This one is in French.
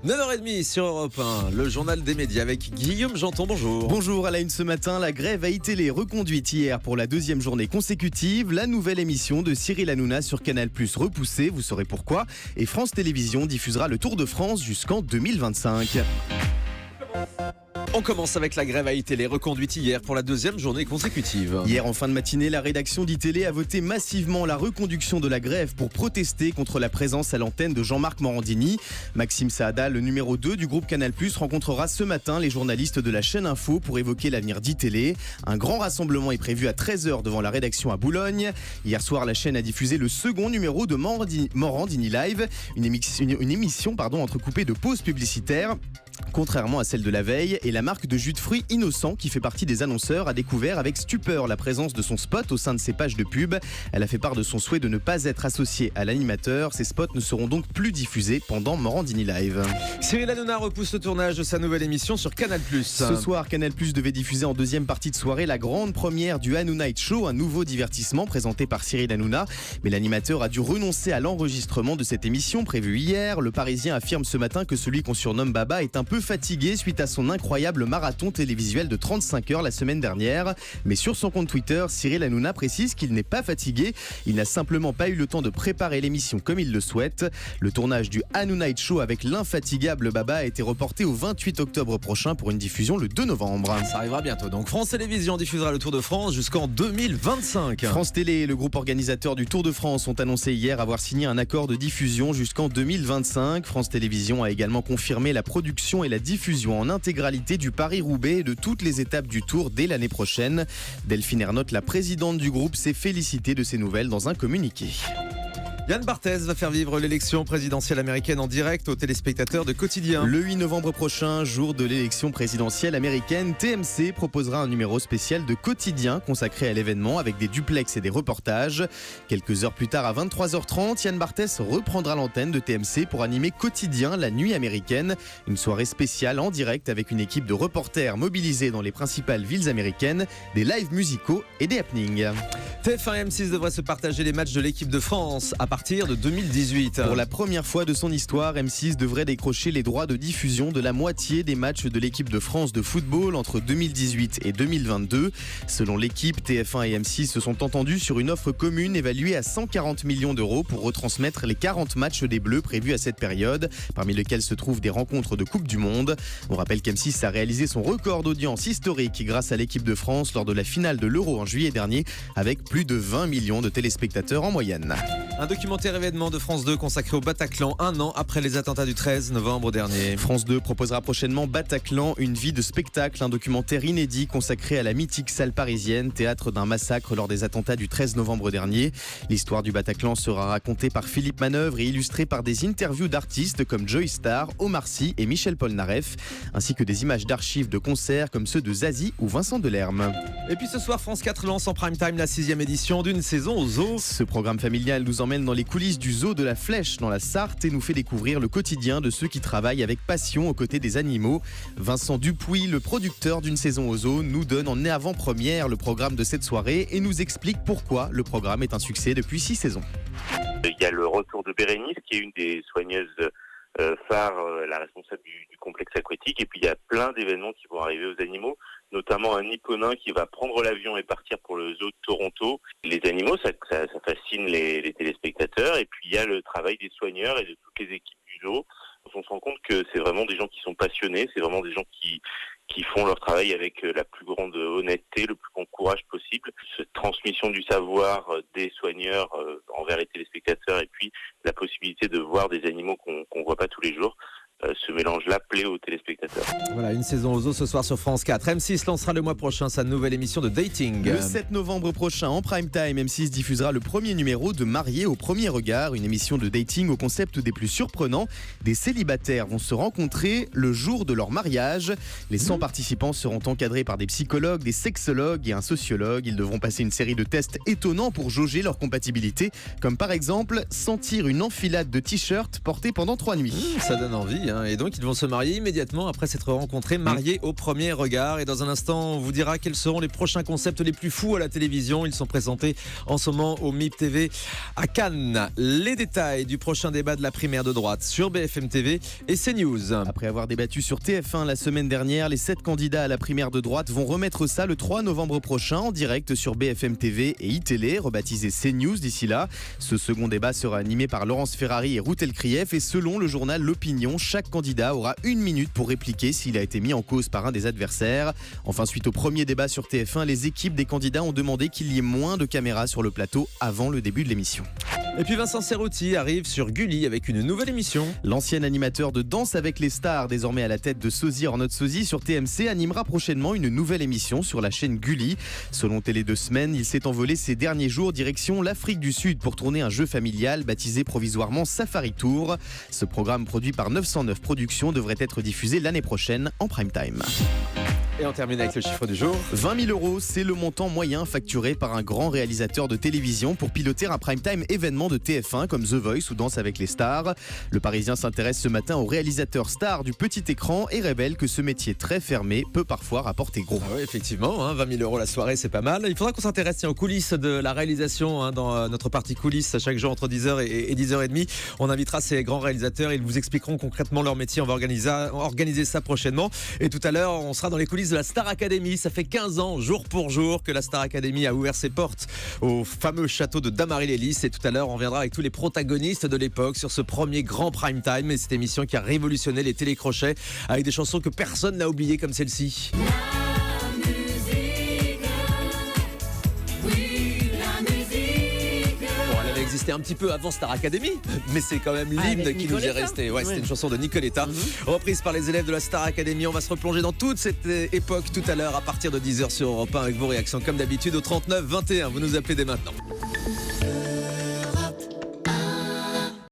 9h30 sur Europe 1, le journal des médias avec Guillaume Janton, bonjour. Bonjour, à la une ce matin, la grève à iTélé reconduite hier pour la deuxième journée consécutive. La nouvelle émission de Cyril Hanouna sur Canal+ repoussée, vous saurez pourquoi. Et France Télévisions diffusera le Tour de France jusqu'en 2025. On commence avec la grève à iTélé reconduite hier pour la deuxième journée consécutive. Hier en fin de matinée, la rédaction d'iTélé a voté massivement la reconduction de la grève pour protester contre la présence à l'antenne de Jean-Marc Morandini. Maxime Saada, le numéro 2 du groupe Canal+, rencontrera ce matin les journalistes de la chaîne Info pour évoquer l'avenir d'iTélé. Un grand rassemblement est prévu à 13h devant la rédaction à Boulogne. Hier soir, la chaîne a diffusé le second numéro de Morandini Live, une émission entrecoupée de pauses publicitaires. Contrairement à celle de la veille, et la marque de jus de fruits Innocent, qui fait partie des annonceurs, a découvert avec stupeur la présence de son spot au sein de ses pages de pub. Elle a fait part de son souhait de ne pas être associée à l'animateur. Ces spots ne seront donc plus diffusés pendant Morandini Live. Cyril Hanouna repousse le tournage de sa nouvelle émission sur Canal+. Ce soir, Canal+ devait diffuser en deuxième partie de soirée la grande première du Hanouna Show, un nouveau divertissement présenté par Cyril Hanouna. Mais l'animateur a dû renoncer à l'enregistrement de cette émission prévue hier. Le Parisien affirme ce matin que celui qu'on surnomme Baba est un peu fatigué suite à son incroyable marathon télévisuel de 35 heures la semaine dernière. Mais sur son compte Twitter, Cyril Hanouna précise qu'il n'est pas fatigué. Il n'a simplement pas eu le temps de préparer l'émission comme il le souhaite. Le tournage du Hanouna Show avec l'infatigable Baba a été reporté au 28 octobre prochain pour une diffusion le 2 novembre. Ça arrivera bientôt. Donc France Télévisions diffusera le Tour de France jusqu'en 2025. France Télé et le groupe organisateur du Tour de France ont annoncé hier avoir signé un accord de diffusion jusqu'en 2025. France Télévisions a également confirmé la production et la diffusion en intégralité du Paris-Roubaix et de toutes les étapes du Tour dès l'année prochaine. Delphine Ernotte, la présidente du groupe, s'est félicitée de ces nouvelles dans un communiqué. Yann Barthès va faire vivre l'élection présidentielle américaine en direct aux téléspectateurs de Quotidien. Le 8 novembre prochain, jour de l'élection présidentielle américaine, TMC proposera un numéro spécial de Quotidien consacré à l'événement avec des duplex et des reportages. Quelques heures plus tard, à 23h30, Yann Barthès reprendra l'antenne de TMC pour animer Quotidien, la nuit américaine. Une soirée spéciale en direct avec une équipe de reporters mobilisés dans les principales villes américaines, des lives musicaux et des happenings. TF1 et M6 devraient se partager les matchs de l'équipe de France à partir de 2018. Pour la première fois de son histoire, M6 devrait décrocher les droits de diffusion de la moitié des matchs de l'équipe de France de football entre 2018 et 2022. Selon l'équipe, TF1 et M6 se sont entendus sur une offre commune évaluée à 140 millions d'euros pour retransmettre les 40 matchs des Bleus prévus à cette période, parmi lesquels se trouvent des rencontres de Coupe du Monde. On rappelle qu'M6 a réalisé son record d'audience historique grâce à l'équipe de France lors de la finale de l'Euro en juillet dernier, avec plus de 20 millions de téléspectateurs en moyenne. Un documentaire événement de France 2 consacré au Bataclan, un an après les attentats du 13 novembre dernier. France 2 proposera prochainement Bataclan, une vie de spectacle, un documentaire inédit consacré à la mythique salle parisienne, théâtre d'un massacre lors des attentats du 13 novembre dernier. L'histoire du Bataclan sera racontée par Philippe Manœuvre et illustrée par des interviews d'artistes comme Joey Starr, Omar Sy et Michel Polnareff, ainsi que des images d'archives de concerts comme ceux de Zazie ou Vincent Delerme. Et puis ce soir, France 4 lance en prime time la 6e édition d'une saison au zoo. Ce programme familial nous emmène dans les coulisses du zoo de la Flèche dans la Sarthe et nous fait découvrir le quotidien de ceux qui travaillent avec passion aux côtés des animaux. Vincent Dupuis, le producteur d'une saison au zoo, nous donne en avant-première le programme de cette soirée et nous explique pourquoi le programme est un succès depuis 6 saisons. Il y a le retour de Bérénice qui est une des soigneuses phares, la responsable du complexe aquatique, et puis il y a plein d'événements qui vont arriver aux animaux, notamment un nipponin qui va prendre l'avion et partir pour le zoo de Toronto. Les animaux, ça fascine les téléspectateurs, et puis il y a le travail des soigneurs et de toutes les équipes du zoo. On se rend compte que c'est vraiment des gens qui sont passionnés, c'est vraiment des gens qui font leur travail avec la plus grande honnêteté, le plus grand courage possible. Cette transmission du savoir des soigneurs envers les téléspectateurs et puis la possibilité de voir des animaux qu'on voit pas tous les jours. Ce mélange-là plaît aux téléspectateurs. Voilà, une saison aux zoo ce soir sur France 4. M6 lancera le mois prochain sa nouvelle émission de dating. Le 7 novembre prochain, en prime time, M6 diffusera le premier numéro de Mariés au premier regard, une émission de dating au concept des plus surprenants. Des célibataires vont se rencontrer le jour de leur mariage. Les 100 participants seront encadrés par des psychologues, des sexologues et un sociologue. Ils devront passer une série de tests étonnants pour jauger leur compatibilité, comme par exemple sentir une enfilade de t-shirts portés pendant 3 nuits. Ça donne envie. aussi, hein, et donc ils vont se marier immédiatement après s'être rencontrés, mariés au premier regard. Et dans un instant, on vous dira quels seront les prochains concepts les plus fous à la télévision. Ils sont présentés en ce moment au MIP TV à Cannes. Les détails du prochain débat de la primaire de droite sur BFM TV et CNews. Après avoir débattu sur TF1 la semaine dernière, les 7 candidats à la primaire de droite vont remettre ça le 3 novembre prochain en direct sur BFM TV et iTélé, rebaptisé CNews d'ici là. Ce second débat sera animé par Laurence Ferrari et Ruth Elkrief et selon le journal L'Opinion, chaque candidat aura 1 minute pour répliquer s'il a été mis en cause par un des adversaires. Enfin, suite au premier débat sur TF1, les équipes des candidats ont demandé qu'il y ait moins de caméras sur le plateau avant le début de l'émission. Et puis Vincent Cerruti arrive sur Gulli avec une nouvelle émission. L'ancien animateur de Danse avec les stars, désormais à la tête de Sosie hors notre sosie sur TMC, animera prochainement une nouvelle émission sur la chaîne Gulli. Selon Télé 2 Semaines, il s'est envolé ces derniers jours direction l'Afrique du Sud pour tourner un jeu familial baptisé provisoirement Safari Tour. Ce programme produit par 909 Productions devrait être diffusé l'année prochaine en prime time. Et on termine avec le chiffre du jour. 20 000 €, c'est le montant moyen facturé par un grand réalisateur de télévision pour piloter un prime-time événement de TF1 comme The Voice ou Danse avec les stars. Le Parisien s'intéresse ce matin aux réalisateurs stars du petit écran et révèle que ce métier très fermé peut parfois rapporter gros. Ah oui, effectivement, 20 000 € la soirée, c'est pas mal. Il faudra qu'on s'intéresse aux coulisses de la réalisation, dans notre partie coulisses chaque jour entre 10h et 10h30. On invitera ces grands réalisateurs, ils vous expliqueront concrètement leur métier. On va organiser ça prochainement. Et tout à l'heure, on sera dans les coulisses de la Star Academy. Ça fait 15 ans, jour pour jour, que la Star Academy a ouvert ses portes au fameux château de Damary-les-Lys. Et tout à l'heure, on reviendra avec tous les protagonistes de l'époque sur ce premier grand prime time. Et cette émission qui a révolutionné les télécrochets avec des chansons que personne n'a oubliées comme celle-ci. Existait un petit peu avant Star Academy, mais c'est quand même l'hymne qui nous est resté. Ouais, c'était une chanson de Nicoletta, reprise par les élèves de la Star Academy. On va se replonger dans toute cette époque tout à l'heure à partir de 10h sur Europe 1 avec vos réactions comme d'habitude au 39 21. Vous nous appelez dès maintenant.